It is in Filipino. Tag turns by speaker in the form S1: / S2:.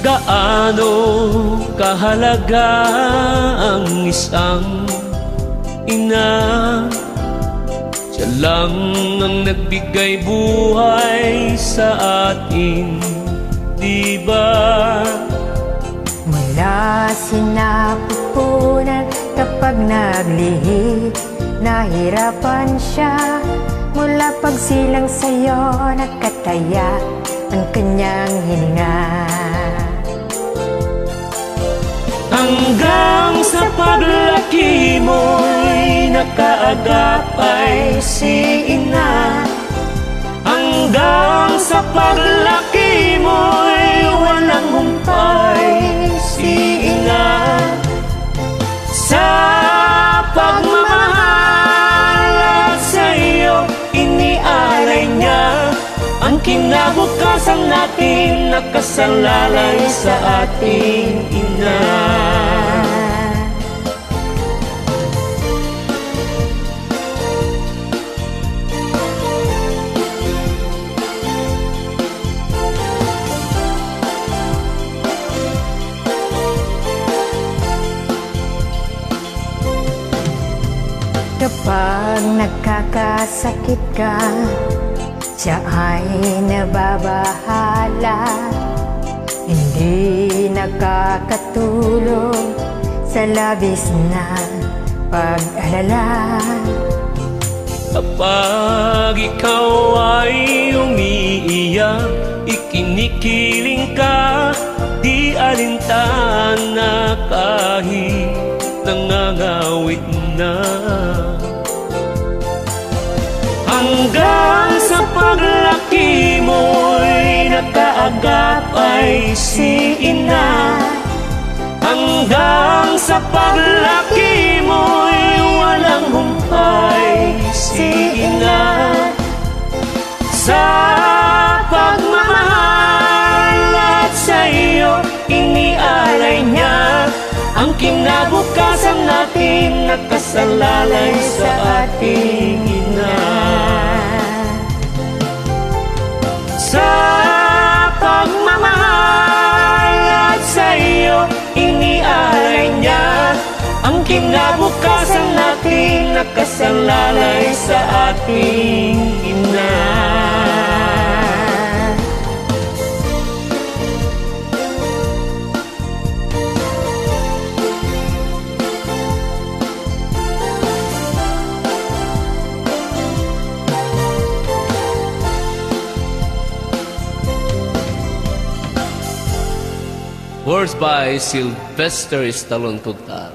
S1: Gaano kahalaga ang isang ina, siya lang ang nagbigay buhay sa atin, di ba?
S2: Mula sinapupunan kapag naglihit, nahirapan siya. Mula pagsilang sa'yo, nakataya ang kanyang hininga.
S1: Hanggang sa paglaki mo'y nakaagapay si ina. Hanggang sa paglaki mo'y walang humpay si ina. Sa pagmamahal at sa iyo, inialay niya ang kinabukasan natin, nakasalalay sa ating ina.
S2: Kapag nagkakasakit ka, siya ay nababahala. Hindi nakakatulong sa labis na pag-alala.
S1: Kapag ikaw ay umiiyak, ikinikiling ka, di alintana kahit nangangawit na. Hanggang sa paglaki mo'y nakaagapay si ina. Hanggang sa paglaki mo'y walang humpay si ina. Sa pagmamahal at sa iyo, inialay niya ang kinabukasan natin, nakasalalay sa ating ina. Sa pagmamahal at sa iyo, inialay niya ang kinabukasan natin, nakasalalay sa ating ina. Words by Sylvester Stallone Total.